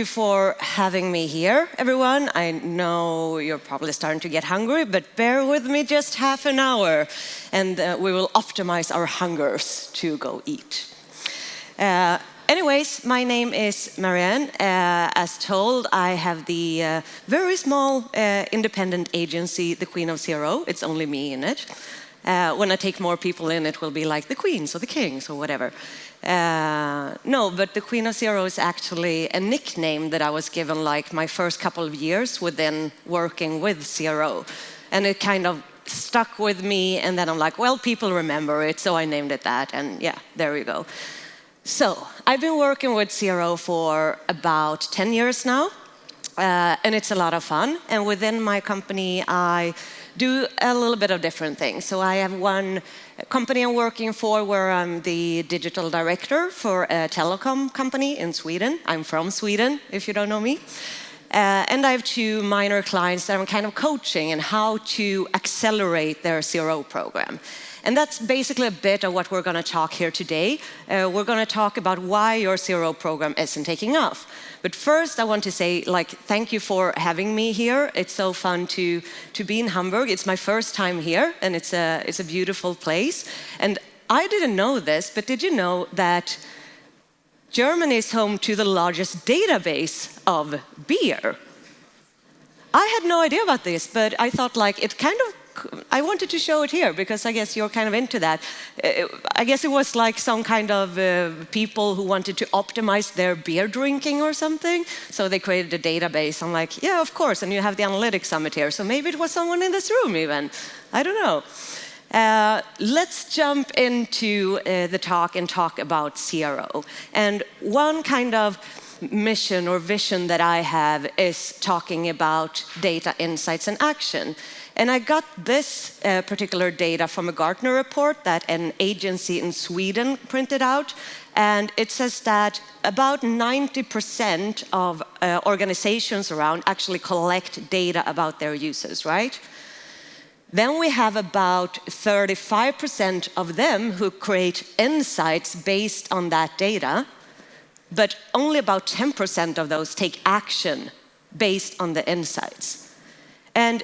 for having me here, everyone. I know you're probably starting to get hungry, but bear with me just half an hour, and we will optimize our hungers to go eat. Anyways, my name is Marianne. As told, I have the very small independent agency, the Queen of CRO. It's only me in it. When I take more people in, it will be like the queens or the kings or whatever. No, but the Queen of CRO is actually a nickname that I was given like my first couple of years within working with CRO. And it kind of stuck with me, and then I'm like, well, people remember it, so I named it that, and yeah, there you go. So, I've been working with CRO for about 10 years now, and it's a lot of fun. And within my company, I do a little bit of different things. So I have one company I'm working for where I'm the digital director for a telecom company in Sweden. I'm from Sweden, if you don't know me. And I have two minor clients that I'm kind of coaching in how to accelerate their CRO program. And that's basically a bit of what we're going to talk here today. We're going to talk about why your CRO program isn't taking off. But first, I want to say, thank you for having me here. It's so fun to be in Hamburg. It's my first time here, and it's a beautiful place. And I didn't know this, but did you know that Germany is home to the largest database of beer? I had no idea about this, but I thought I wanted to show it here because I guess you're kind of into that. I guess it was like some kind of people who wanted to optimize their beer drinking or something. So they created a database. I'm like, yeah, of course. And you have the Analytics Summit here. So maybe it was someone in this room even. I don't know. Let's jump into the talk and talk about CRO. And one kind of mission or vision that I have is talking about data, insights, and action. And I got this particular data from a Gartner report that an agency in Sweden printed out. And it says that about 90% of organizations around actually collect data about their users, right? Then we have about 35% of them who create insights based on that data. But only about 10% of those take action based on the insights. And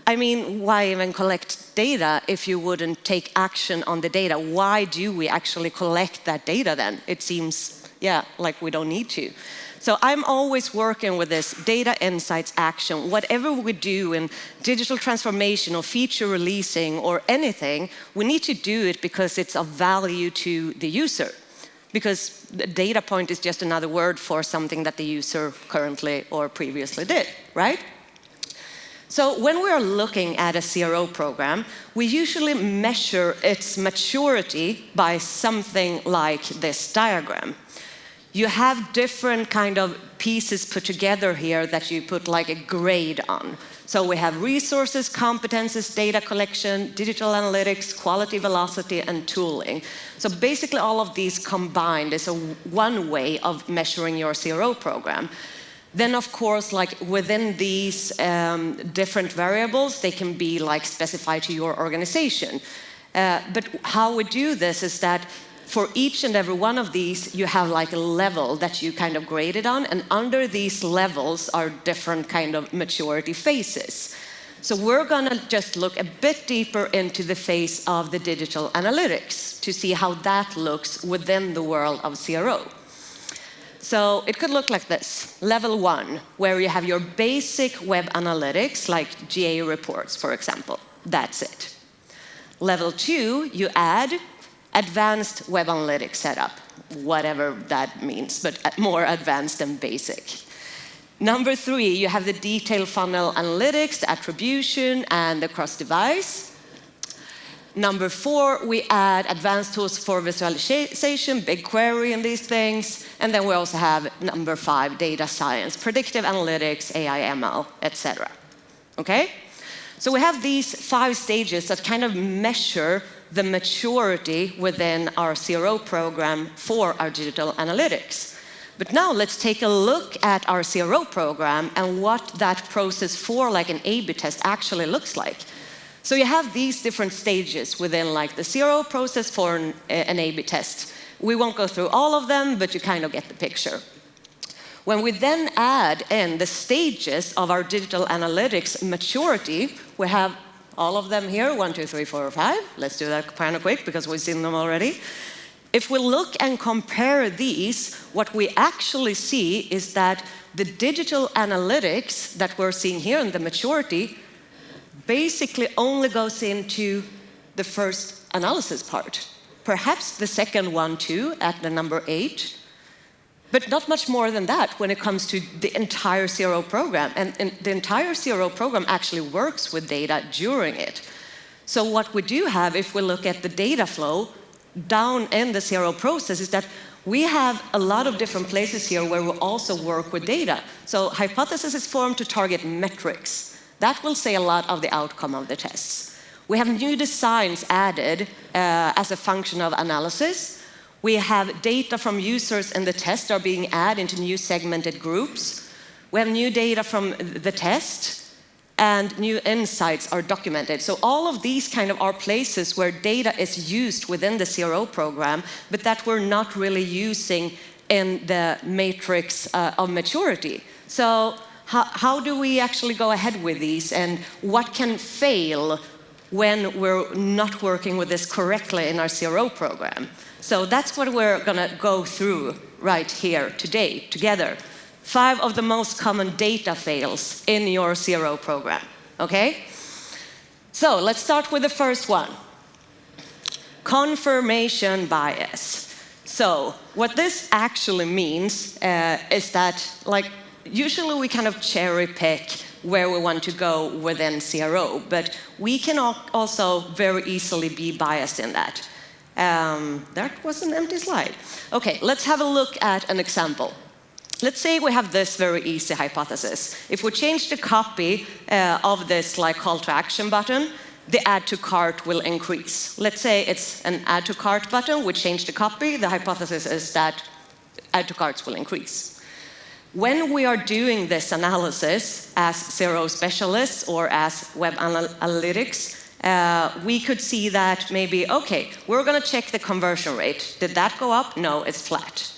I mean, why even collect data if you wouldn't take action on the data? Why do we actually collect that data then? It seems, like we don't need to. So I'm always working with this data, insights, action. Whatever we do in digital transformation or feature releasing or anything, we need to do it because it's of value to the user. Because the data point is just another word for something that the user currently or previously did, right? So when we are looking at a CRO program, we usually measure its maturity by something like this diagram. You have different kind of pieces put together here that you put like a grade on. So we have resources, competences, data collection, digital analytics, quality, velocity, and tooling. So basically all of these combined is one way of measuring your CRO program. Then, of course, within these different variables, they can be specified to your organization. But how we do this is that for each and every one of these, you have a level that you kind of grade it on, and under these levels are different kind of maturity phases. So we're going to just look a bit deeper into the phase of the digital analytics to see how that looks within the world of CRO. So it could look like this. Level 1, where you have your basic web analytics, like GA reports, for example. That's it. Level 2, you add advanced web analytics setup, whatever that means, but more advanced than basic. Number 3, you have the detailed funnel analytics, the attribution, and the cross-device. Number 4, we add advanced tools for visualization, BigQuery, and these things. And then we also have number 5, data science, predictive analytics, AI, ML, etc. Okay? So we have these 5 stages that kind of measure the maturity within our CRO program for our digital analytics. But now let's take a look at our CRO program and what that process for an A/B test actually looks like. So you have these different stages within the CRO process for an A/B test. We won't go through all of them, but you kind of get the picture. When we then add in the stages of our digital analytics maturity, we have all of them here, 1, 2, 3, 4, 5. Let's do that kind of quick because we've seen them already. If we look and compare these, what we actually see is that the digital analytics that we're seeing here in the maturity basically only goes into the first analysis part. Perhaps the second one too, at the number 8. But not much more than that when it comes to the entire CRO program. And the entire CRO program actually works with data during it. So what we do have, if we look at the data flow down in the CRO process, is that we have a lot of different places here where we also work with data. So hypothesis is formed to target metrics. That will say a lot of the outcome of the tests. We have new designs added as a function of analysis. We have data from users in the test are being added into new segmented groups. We have new data from the test, and new insights are documented. So all of these kind of are places where data is used within the CRO program, but that we're not really using in the matrix of maturity. So how do we actually go ahead with these, and what can fail when we're not working with this correctly in our CRO program? So that's what we're going to go through right here today together. 5 of the most common data fails in your CRO program, okay? So let's start with the first one. Confirmation bias. So what this actually means is that, like, usually we kind of cherry pick where we want to go within CRO, but we can also very easily be biased in that. That was an empty slide. Okay, let's have a look at an example. Let's say we have this very easy hypothesis. If we change the copy of this like call to action button, the add to cart will increase. Let's say it's an add to cart button, we change the copy, the hypothesis is that add to carts will increase. When we are doing this analysis as CRO specialists or as web analytics, we could see that maybe, okay, we're going to check the conversion rate. Did that go up? No, it's flat.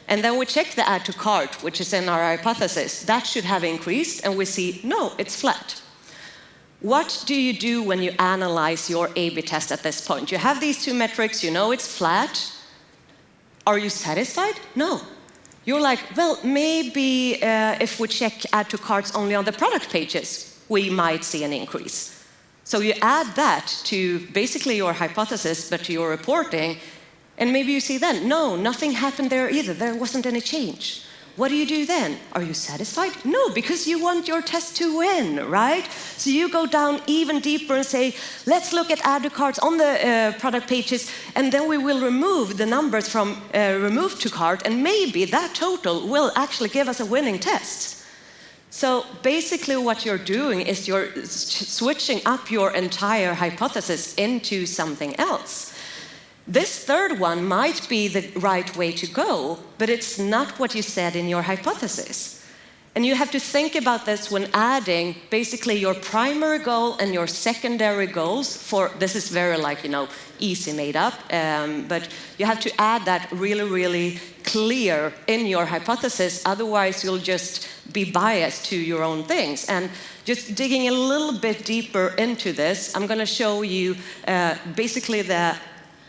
And then we check the add to cart, which is in our hypothesis. That should have increased, and we see, no, it's flat. What do you do when you analyze your A/B test at this point? You have these 2 metrics, you know it's flat. Are you satisfied? No. You're like, well, maybe if we check add to carts only on the product pages, we might see an increase. So you add that to basically your hypothesis, but to your reporting, and maybe you see then, no, nothing happened there either. There wasn't any change. What do you do then? Are you satisfied? No, because you want your test to win, right? So you go down even deeper and say, let's look at add to carts on the product pages, and then we will remove the numbers from remove to cart, and maybe that total will actually give us a winning test. So basically what you're doing is you're switching up your entire hypothesis into something else. This third one might be the right way to go, but it's not what you said in your hypothesis. And you have to think about this when adding basically your primary goal and your secondary goals for, this is very like, easy made up, but you have to add that really, really clear in your hypothesis, otherwise you'll just be biased to your own things. And just digging a little bit deeper into this, I'm going to show you basically the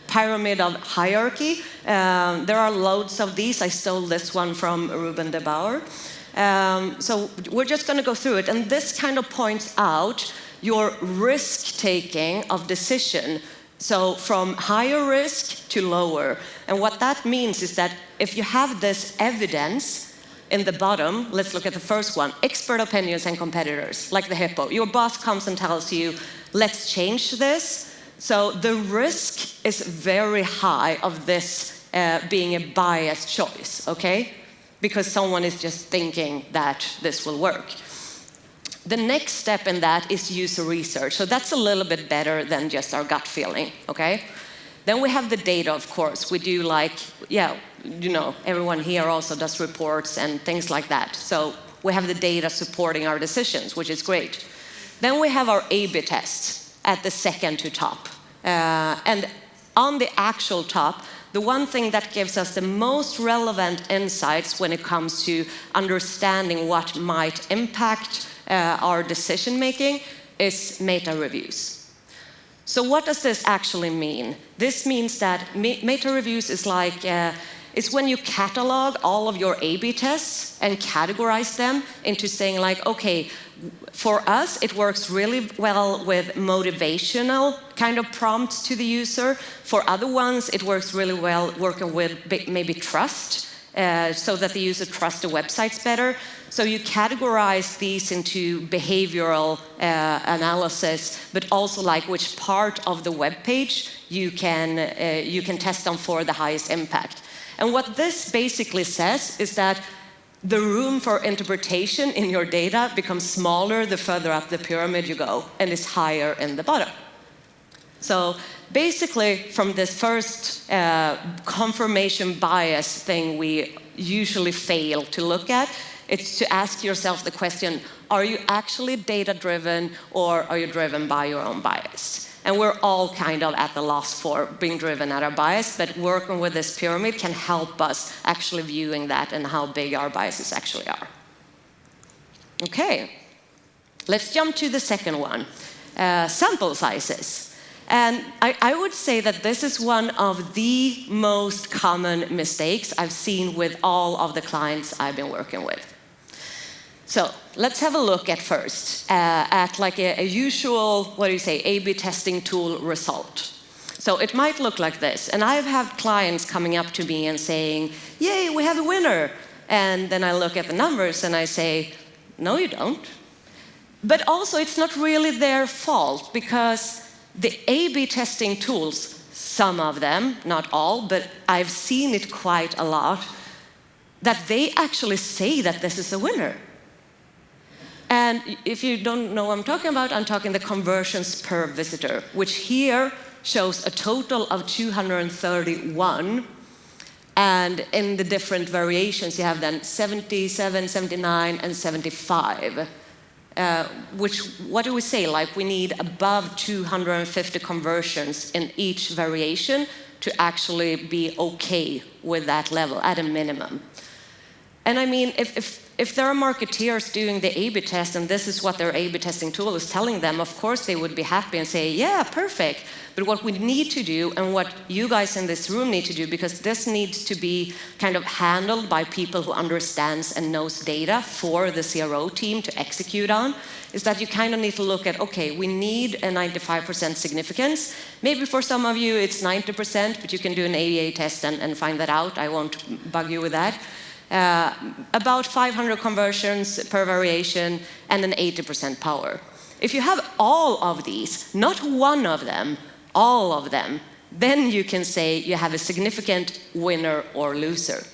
pyramid of hierarchy. There are loads of these. I stole this one from Ruben de Bauer. So we're just going to go through it, and this kind of points out your risk-taking of decision. So from higher risk to lower. And what that means is that if you have this evidence in the bottom, let's look at the first one, expert opinions and competitors, like the hippo. Your boss comes and tells you, let's change this. So the risk is very high of this being a biased choice, okay? Because someone is just thinking that this will work. The next step in that is user research. So that's a little bit better than just our gut feeling, okay? Then we have the data, of course. We do everyone here also does reports and things like that. So we have the data supporting our decisions, which is great. Then we have our A/B tests at the second to top. And on the actual top, the one thing that gives us the most relevant insights when it comes to understanding what might impact our decision making is meta reviews. So what does this actually mean? This means that meta reviews is like it's when you catalog all of your A/B tests and categorize them into saying like, okay, for us, it works really well with motivational kind of prompts to the user. For other ones, it works really well working with maybe trust, so that the user trusts the websites better. So you categorize these into behavioral analysis, but also like which part of the web page you can test on for the highest impact. And what this basically says is that the room for interpretation in your data becomes smaller the further up the pyramid you go, and is higher in the bottom. So basically, from this first confirmation bias thing we usually fail to look at, it's to ask yourself the question, are you actually data-driven or are you driven by your own bias? And we're all kind of at the loss for being driven at our bias, but working with this pyramid can help us actually viewing that and how big our biases actually are. Okay, let's jump to the second one, sample sizes. And I would say that this is one of the most common mistakes I've seen with all of the clients I've been working with. So let's have a look at first at like a usual, A/B testing tool result. So it might look like this. And I've had clients coming up to me and saying, yay, we have a winner. And then I look at the numbers and I say, no, you don't. But also it's not really their fault, because the A/B testing tools, some of them, not all, but I've seen it quite a lot, that they actually say that this is a winner. And if you don't know what I'm talking the conversions per visitor, which here shows a total of 231. And in the different variations, you have then 77, 79, and 75. What do we say? Like we need above 250 conversions in each variation to actually be okay with that level at a minimum. And I mean, if there are marketeers doing the A/B test and this is what their A/B testing tool is telling them, of course they would be happy and say, yeah, perfect. But what we need to do, and what you guys in this room need to do, because this needs to be kind of handled by people who understands and knows data for the CRO team to execute on, is that you kind of need to look at, okay, we need a 95% significance. Maybe for some of you it's 90%, but you can do an AA test and find that out. I won't bug you with that. About 500 conversions per variation and an 80% power. If you have all of these, not one of them, all of them, then you can say you have a significant winner or loser,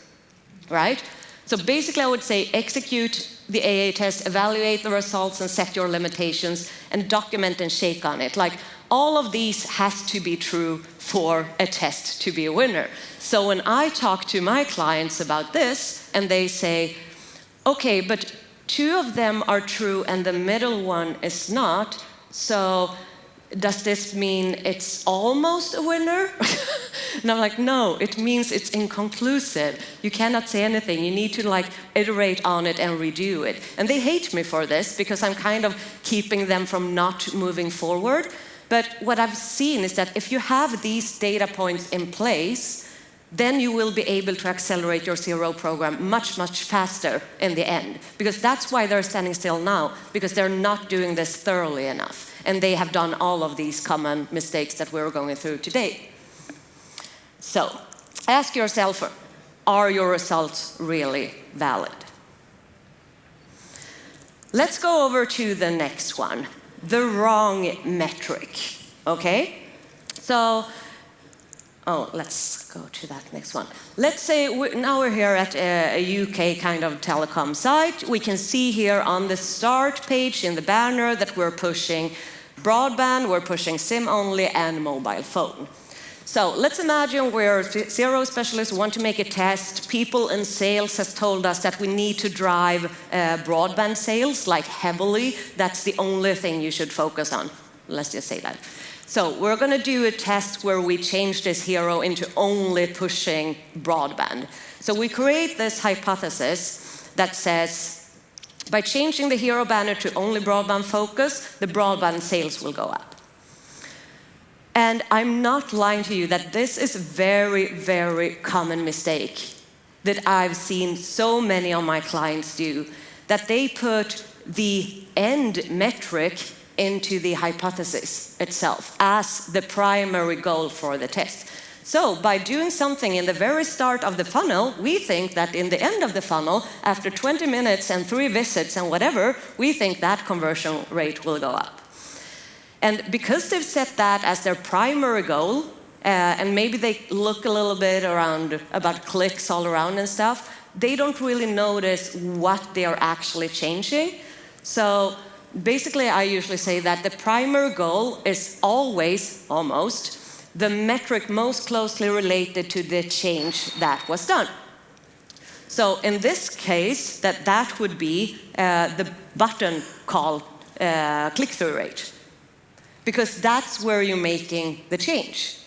right? So basically I would say execute the AA test, evaluate the results and set your limitations and document and shake on it. Like all of these has to be true for a test to be a winner. So when I talk to my clients about this and they say, okay, but 2 of them are true and the middle one is not, so does this mean it's almost a winner? And I'm like, no, it means it's inconclusive. You cannot say anything. You need to like iterate on it and redo it. And they hate me for this because I'm kind of keeping them from not moving forward. But what I've seen is that if you have these data points in place, then you will be able to accelerate your CRO program much, much faster in the end. Because that's why they're standing still now, because they're not doing this thoroughly enough. And they have done all of these common mistakes that we're going through today. So, ask yourself, are your results really valid? Let's go over to the next one, the wrong metric, okay? So, let's go to that next one. Let's say now we're here at a UK kind of telecom site. We can see here on the start page in the banner that we're pushing broadband, we're pushing SIM only and mobile phone. So let's imagine we're CRO specialists, want to make a test. People in sales has told us that we need to drive broadband sales like heavily. That's the only thing you should focus on. Let's just say that. So we're going to do a test where we change this hero into only pushing broadband. So we create this hypothesis that says, by changing the hero banner to only broadband focus, the broadband sales will go up. And I'm not lying to you that this is a very, very common mistake that I've seen so many of my clients do, that they put the end metric into the hypothesis itself as the primary goal for the test. So by doing something in the very start of the funnel, we think that in the end of the funnel, after 20 minutes and 3 visits and whatever, we think that conversion rate will go up. And because they've set that as their primary goal, and maybe they look a little bit around about clicks all around and stuff, they don't really notice what they are actually changing. So basically, I usually say that the primary goal is always, almost, the metric most closely related to the change that was done. So in this case, that would be the button call click-through rate, because that's where you're making the change.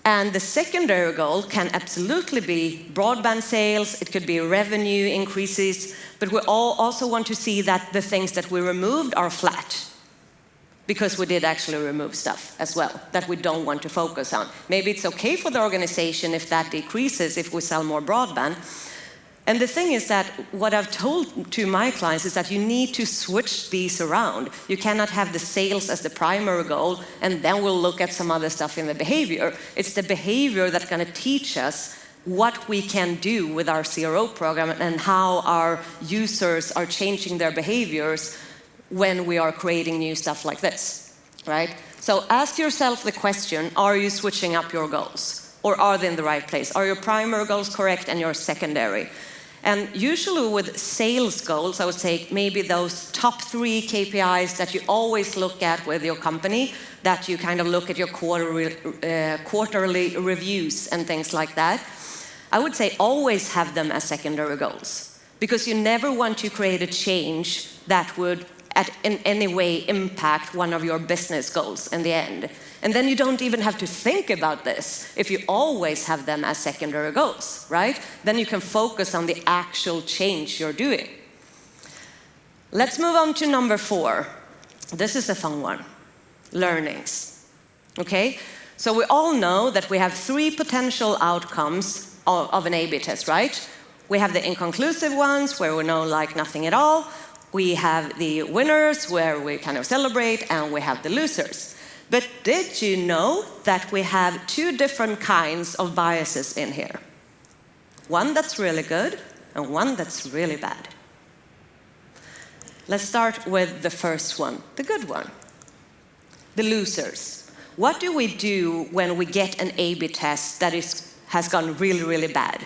And the secondary goal can absolutely be broadband sales, it could be revenue increases, but we all also want to see that the things that we removed are flat, because we did actually remove stuff as well that we don't want to focus on. Maybe it's okay for the organization if that decreases, if we sell more broadband. And the thing is that what I've told to my clients is that you need to switch these around. You cannot have the sales as the primary goal, and then we'll look at some other stuff in the behavior. It's the behavior that's going to teach us what we can do with our CRO program and how our users are changing their behaviors when we are creating new stuff like this, right? So ask yourself the question, are you switching up your goals? Or are they in the right place? Are your primary goals correct and your secondary? And usually with sales goals, I would say maybe those top 3 KPIs that you always look at with your company, that you kind of look at your quarterly reviews and things like that. I would say always have them as secondary goals, because you never want to create a change that would in any way impact one of your business goals in the end. And then you don't even have to think about this if you always have them as secondary goals, right? Then you can focus on the actual change you're doing. Let's move on to number 4. This is a fun one. Learnings. Okay? So we all know that we have 3 potential outcomes of an A/B test, right? We have the inconclusive ones where we know like nothing at all. We have the winners where we kind of celebrate, and we have the losers. But did you know that we have 2 different kinds of biases in here? One that's really good and one that's really bad. Let's start with the first one, the good one. The losers. What do we do when we get an A/B test that has gone really, really bad?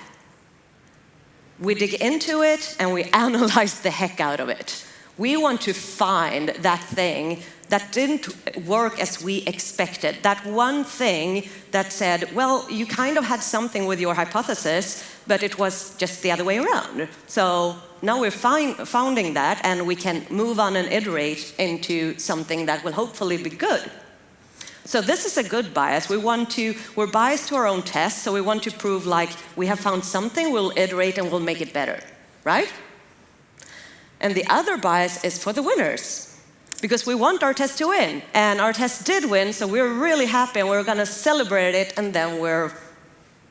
We dig into it and we analyze the heck out of it. We want to find that thing that didn't work as we expected. That one thing that said, well, you kind of had something with your hypothesis, but it was just the other way around. So now we're finding that, and we can move on and iterate into something that will hopefully be good. So this is a good bias. We're biased to our own test, so we want to prove like we have found something, we'll iterate and we'll make it better, right? And the other bias is for the winners, because we want our test to win, and our test did win, so we're really happy and we're gonna celebrate it, and then we're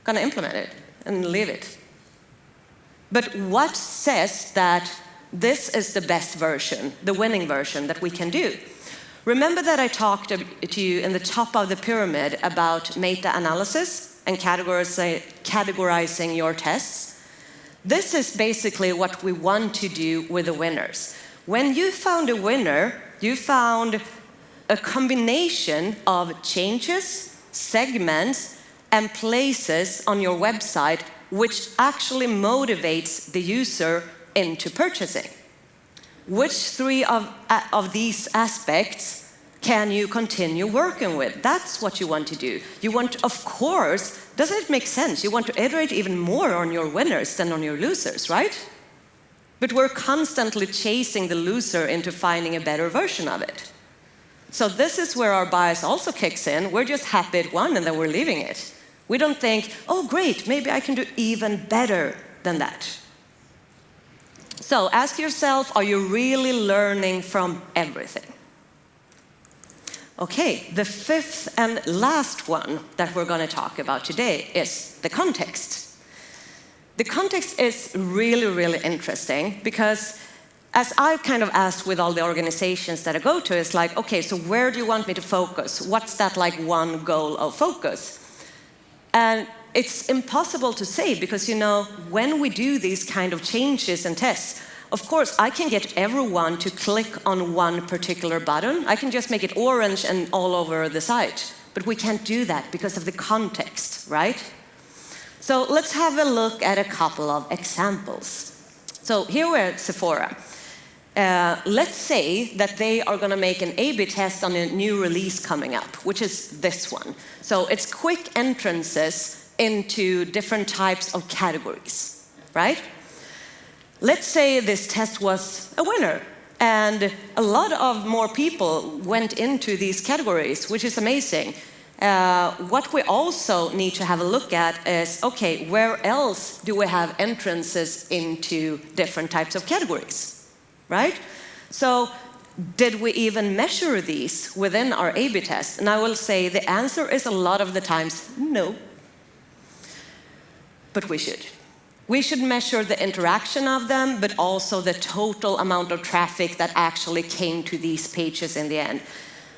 gonna implement it and leave it. But what says that this is the best version, the winning version that we can do? Remember that I talked to you in the top of the pyramid about meta-analysis and categorizing your tests? This is basically what we want to do with the winners. When you found a winner, you found a combination of changes, segments, and places on your website which actually motivates the user into purchasing. Which 3 of these aspects can you continue working with? That's what you want to do. You want, of course, doesn't it make sense? You want to iterate even more on your winners than on your losers, right? But we're constantly chasing the loser into finding a better version of it. So this is where our bias also kicks in. We're just happy it won and then we're leaving it. We don't think, oh great, maybe I can do even better than that. So ask yourself, are you really learning from everything? Okay, the fifth and last one that we're going to talk about today is the context. The context is really, really interesting because as I've kind of asked with all the organizations that I go to, it's like, okay, so where do you want me to focus? What's that like one goal of focus? And it's impossible to say because, you know, when we do these kind of changes and tests, of course, I can get everyone to click on one particular button. I can just make it orange and all over the site. But we can't do that because of the context, right? So let's have a look at a couple of examples. So here we're at Sephora. Let's say that they are going to make an A/B test on a new release coming up, which is this one. So it's quick entrances into different types of categories, right? Let's say this test was a winner, and a lot of more people went into these categories, which is amazing. What we also need to have a look at is, okay, where else do we have entrances into different types of categories? Right? So did we even measure these within our A/B test? And I will say the answer is a lot of the times no. But we should. We should measure the interaction of them, but also the total amount of traffic that actually came to these pages in the end.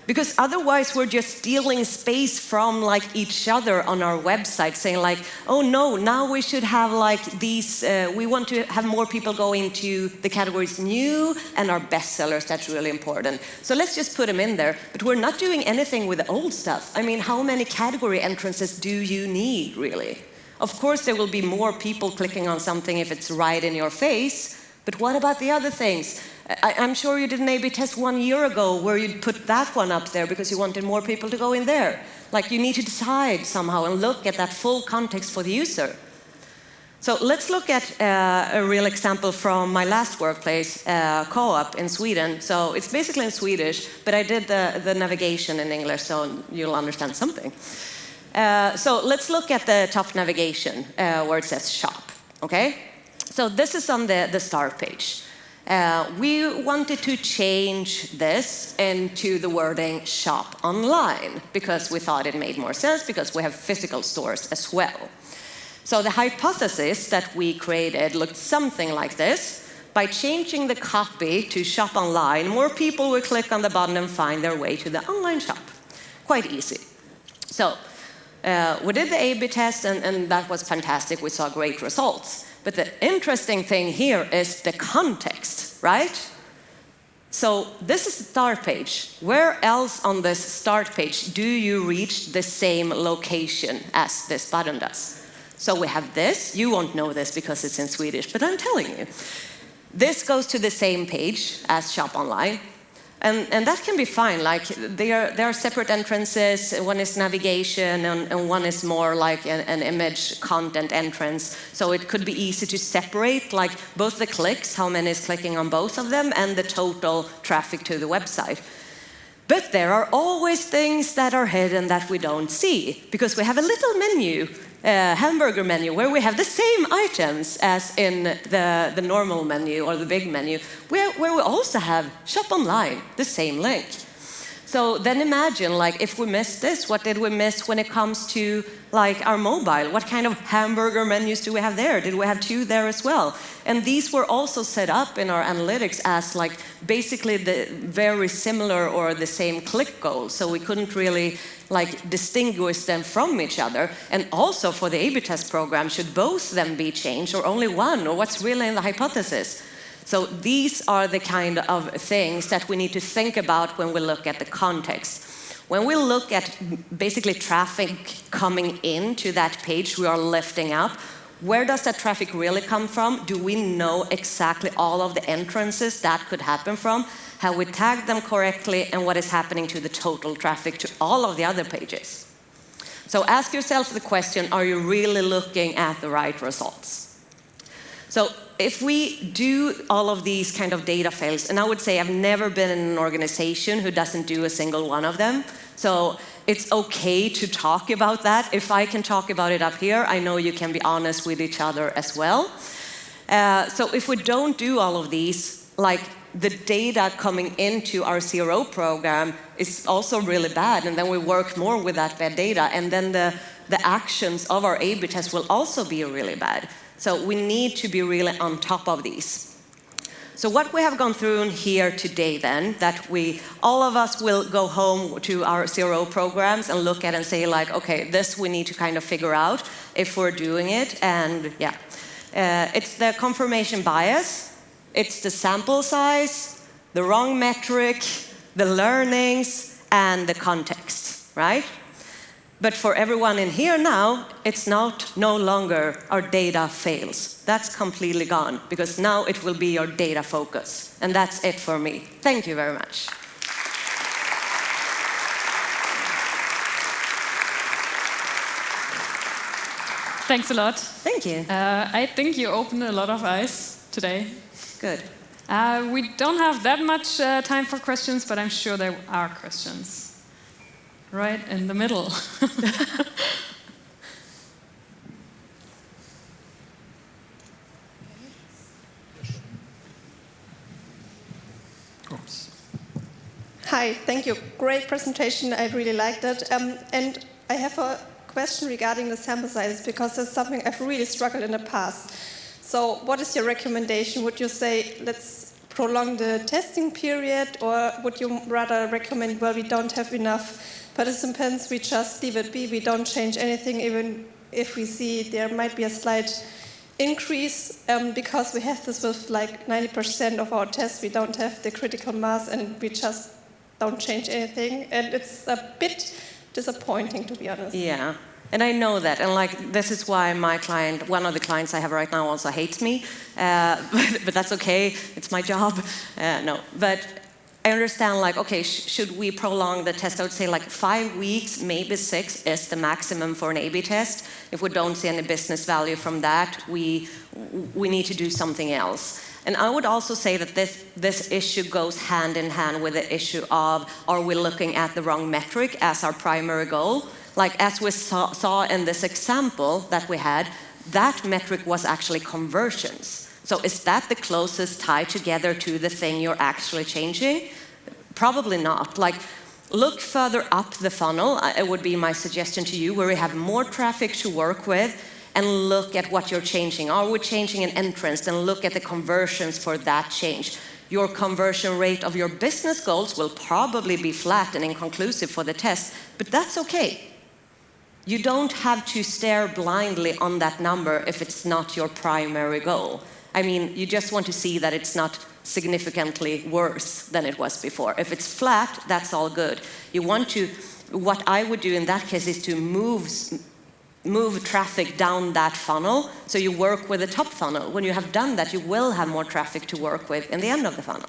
Because otherwise we're just stealing space from like each other on our website, saying like, oh no, now we should have like these, we want to have more people go into the categories new and our bestsellers, that's really important. So let's just put them in there, but we're not doing anything with the old stuff. I mean, how many category entrances do you need really? Of course there will be more people clicking on something if it's right in your face, but what about the other things? I'm sure you did an A/B test 1 year ago where you put that one up there because you wanted more people to go in there. Like you need to decide somehow and look at that full context for the user. So let's look at a real example from my last workplace, Co-op in Sweden. So it's basically in Swedish, but I did the navigation in English so you'll understand something. So let's look at the top navigation where it says shop, okay? So this is on the start page. We wanted to change this into the wording shop online because we thought it made more sense because we have physical stores as well. So the hypothesis that we created looked something like this. By changing the copy to shop online, more people will click on the button and find their way to the online shop. Quite easy. So we did the A/B test and that was fantastic. We saw great results. But the interesting thing here is the context, right? So this is the start page. Where else on this start page do you reach the same location as this button does? So we have this. You won't know this because it's in Swedish, but I'm telling you. This goes to the same page as Shop Online. And that can be fine, like there are separate entrances, one is navigation and one is more like an image content entrance. So it could be easy to separate like both the clicks, how many is clicking on both of them, and the total traffic to the website. But there are always things that are hidden that we don't see because we have a little menu, hamburger menu, where we have the same items as in the normal menu or the big menu, where we also have shop online, the same link. So then imagine, like, if we missed this, what did we miss when it comes to, like, our mobile? What kind of hamburger menus do we have there? Did we have 2 there as well? And these were also set up in our analytics as, like, basically the very similar or the same click goals. So we couldn't really, like, distinguish them from each other. And also for the A/B test program, should both them be changed or only one? Or what's really in the hypothesis? So these are the kind of things that we need to think about when we look at the context. When we look at basically traffic coming into that page we are lifting up, where does that traffic really come from? Do we know exactly all of the entrances that could happen from? Have we tagged them correctly? And what is happening to the total traffic to all of the other pages? So ask yourself the question, are you really looking at the right results? So if we do all of these kind of data fails, and I would say I've never been in an organization who doesn't do a single one of them, so it's okay to talk about that. If I can talk about it up here, I know you can be honest with each other as well. So if we don't do all of these, like the data coming into our CRO program is also really bad, and then we work more with that bad data, and then the actions of our A/B test will also be really bad. So we need to be really on top of these. So what we have gone through here today then, that all of us will go home to our CRO programs and look at and say like, okay, this we need to kind of figure out if we're doing it. And yeah, it's the confirmation bias, it's the sample size, the wrong metric, the learnings, and the context, right? But for everyone in here now, it's no longer our data fails. That's completely gone, because now it will be your data focus. And that's it for me. Thank you very much. Thanks a lot. Thank you. I think you opened a lot of eyes today. Good. We don't have that much time for questions, but I'm sure there are questions. Right in the middle. Hi, thank you. Great presentation. I really liked it. And I have a question regarding the sample sizes, because that's something I've really struggled in the past. So what is your recommendation? Would you say, let's prolong the testing period, or would you rather recommend, well, we don't have enough participants, we just leave it be, we don't change anything, even if we see there might be a slight increase, because we have this with like 90% of our tests, we don't have the critical mass, and we just don't change anything, and it's a bit disappointing, to be honest. Yeah, and I know that, and like this is why my client, one of the clients I have right now, also hates me, but that's okay, it's my job. No, but I understand, like, okay, should we prolong the test? I would say like 5 weeks, maybe 6 is the maximum for an A/B test. If we don't see any business value from that, we need to do something else. And I would also say that this issue goes hand in hand with the issue of, are we looking at the wrong metric as our primary goal? Like as we saw in this example that we had, that metric was actually conversions. So is that the closest tie together to the thing you're actually changing? Probably not. Like, look further up the funnel, it would be my suggestion to you, where we have more traffic to work with, and look at what you're changing. Are we changing an entrance? And look at the conversions for that change. Your conversion rate of your business goals will probably be flat and inconclusive for the test, but that's okay. You don't have to stare blindly on that number if it's not your primary goal. I mean, you just want to see that it's not significantly worse than it was before. If it's flat, that's all good. You want to, what I would do in that case is to move traffic down that funnel, so you work with the top funnel. When you have done that, you will have more traffic to work with in the end of the funnel.